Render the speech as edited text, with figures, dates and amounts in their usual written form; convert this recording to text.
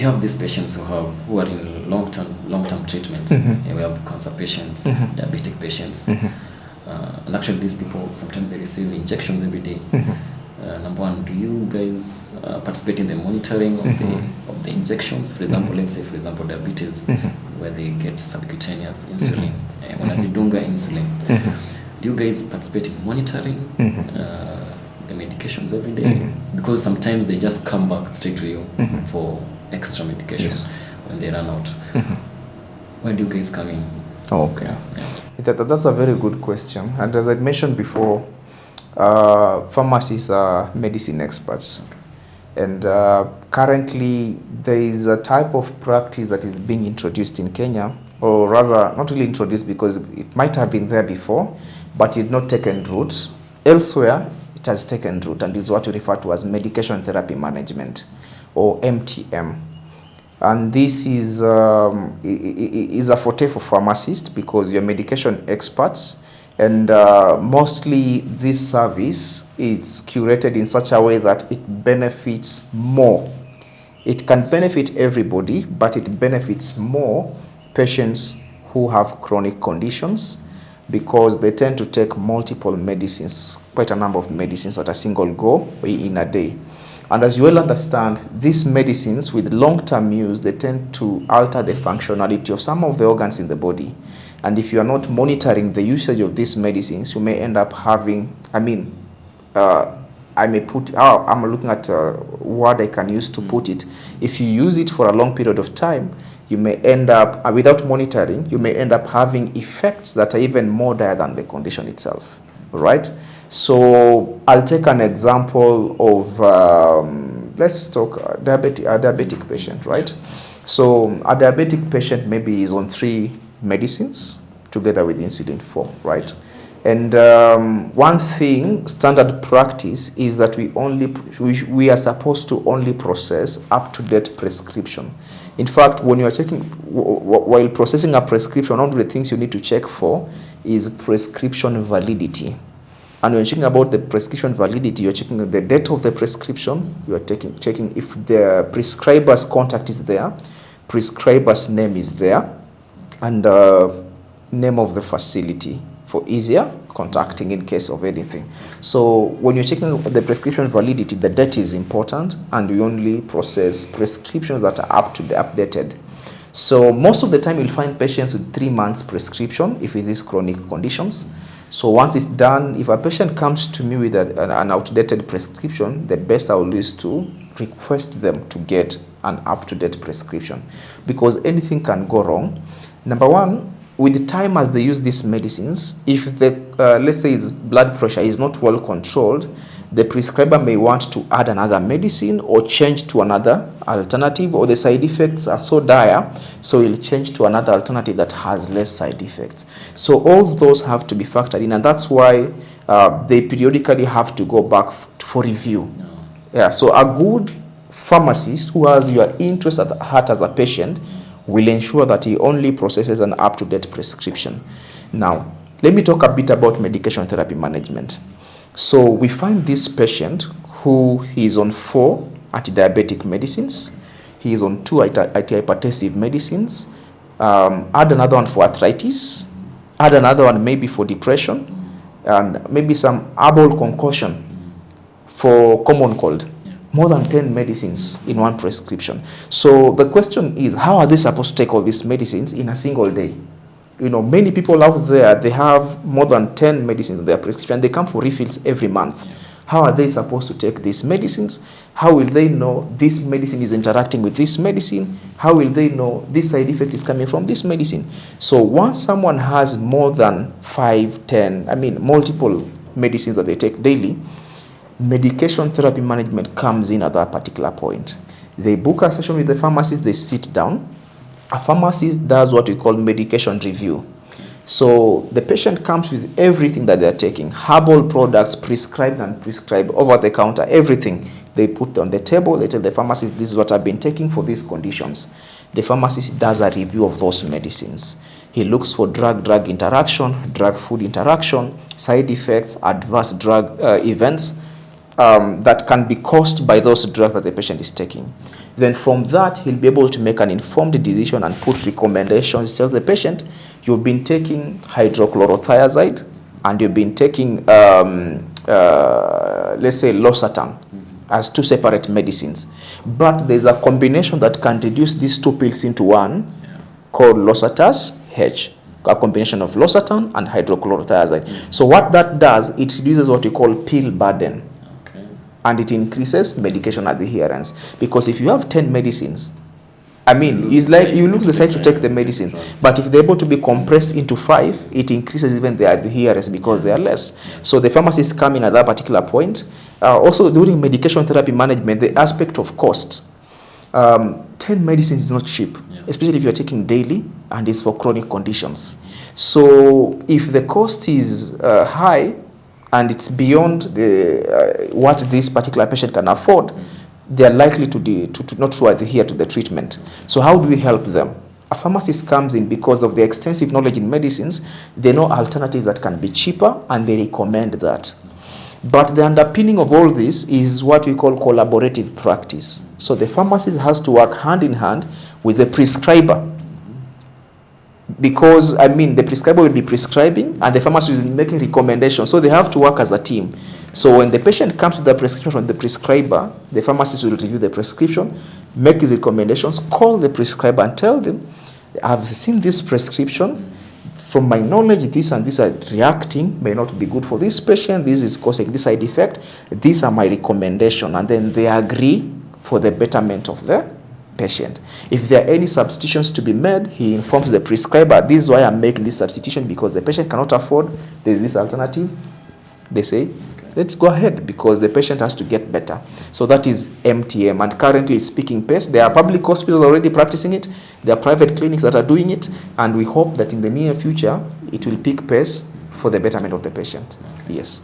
have these patients who are in long-term treatment. We have cancer patients, diabetic patients, and actually these people sometimes they receive injections every day. Number one, do you guys participate in the monitoring of the injections? For example, let's say for example diabetes, where they get subcutaneous insulin, wanajidunga insulin. Do you guys participate in monitoring the medications every day? Because sometimes they just come back straight to you for extra medication when they run out. When do you guys come in? Okay. That's a very good question. And as I mentioned before, pharmacists are medicine experts. And currently, there is a type of practice that is being introduced in Kenya, or rather, not really introduced because it might have been there before, but it had not taken root. Elsewhere, it has taken root, and is what we refer to as medication therapy management, or MTM. And this is a forte for pharmacists because you're medication experts, and mostly this service is curated in such a way that it benefits more. It can benefit everybody, but it benefits more patients who have chronic conditions because they tend to take multiple medicines, quite a number of medicines at a single go in a day. And as you well understand, these medicines with long-term use, they tend to alter the functionality of some of the organs in the body. And if you are not monitoring the usage of these medicines, you may end up having, I'm looking at a word I can use to put it. If you use it for a long period of time, you may end up, without monitoring, you may end up having effects that are even more dire than the condition itself, right? So I'll take an example of, let's talk a diabetic patient, right? So a diabetic patient maybe is on 3 medicines together with insulin 4, right? And one thing, standard practice is that we are supposed to only process up-to-date prescription. In fact, when you are checking, while processing a prescription, one of the things you need to check for is prescription validity. And when you're checking about the prescription validity, you're checking the date of the prescription, you are checking if the prescriber's contact is there, prescriber's name is there, and name of the facility for easier contacting in case of anything. So when you're checking the prescription validity, the date is important, and we only process prescriptions that are updated. So most of the time you'll find patients with 3 months prescription if it is chronic conditions. So once it's done, if a patient comes to me with an outdated prescription, the best I will do is to request them to get an up-to-date prescription, because anything can go wrong. Number one, with the time as they use these medicines, if the, let's say his blood pressure is not well controlled, the prescriber may want to add another medicine or change to another alternative, or the side effects are so dire, so he'll change to another alternative that has less side effects. So all those have to be factored in, and that's why they periodically have to go back for review. Yeah, so a good pharmacist who has your interest at heart as a patient will ensure that he only processes an up-to-date prescription. Now, let me talk a bit about medication therapy management. So we find this patient who is on 4 anti-diabetic medicines, he is on 2 antihypertensive medicines, add another one for arthritis, add another one maybe for depression, and maybe some herbal concoction for common cold. More than 10 medicines in one prescription. So the question is, how are they supposed to take all these medicines in a single day? You know, many people out there, they have more than 10 medicines in their prescription. They come for refills every month. How are they supposed to take these medicines? How will they know this medicine is interacting with this medicine? How will they know this side effect is coming from this medicine? So once someone has more than 5, 10, multiple medicines that they take daily, medication therapy management comes in at that particular point. They book a session with the pharmacist, they sit down. A pharmacist does what we call medication review. So the patient comes with everything that they're taking, herbal products, prescribed and prescribed, over the counter, everything. They put on the table, they tell the pharmacist, this is what I've been taking for these conditions. The pharmacist does a review of those medicines. He looks for drug-drug interaction, drug-food interaction, side effects, adverse drug events, that can be caused by those drugs that the patient is taking. Then from that, he'll be able to make an informed decision and put recommendations. Tell the patient, you've been taking hydrochlorothiazide and you've been taking, let's say, losartan as 2 separate medicines. But there's a combination that can reduce these 2 pills into one called losartan H, a combination of losartan and hydrochlorothiazide. So what that does, it reduces what we call pill burden. And it increases medication adherence. Because if you have 10 medicines, I mean, it's like you lose the site to take the medicine. But if they're able to be compressed into 5, it increases even the adherence because they are less. So the pharmacists come in at that particular point. Also, during medication therapy management, the aspect of cost. 10 medicines is not cheap, especially if you're taking daily and it's for chronic conditions. So if the cost is high, and it's beyond the what this particular patient can afford, they are likely to not to adhere to the treatment. So how do we help them? A pharmacist comes in because of their extensive knowledge in medicines. They know alternatives that can be cheaper, and they recommend that. But the underpinning of all this is what we call collaborative practice. So the pharmacist has to work hand in hand with the prescriber. Because, I mean, the prescriber will be prescribing and the pharmacist is making recommendations. So they have to work as a team. So when the patient comes to the prescription from the prescriber, the pharmacist will review the prescription, make his recommendations, call the prescriber and tell them, I've seen this prescription. From my knowledge, this and this are reacting, may not be good for this patient. This is causing this side effect. These are my recommendations. And then they agree for the betterment of the patient. If there are any substitutions to be made, he informs the prescriber, this is why I'm making this substitution, because the patient cannot afford, there's this alternative. They say, let's go ahead, because the patient has to get better. So that is MTM, and currently it's picking pace. There are public hospitals already practicing it. There are private clinics that are doing it, and we hope that in the near future, it will pick pace for the betterment of the patient. Yes.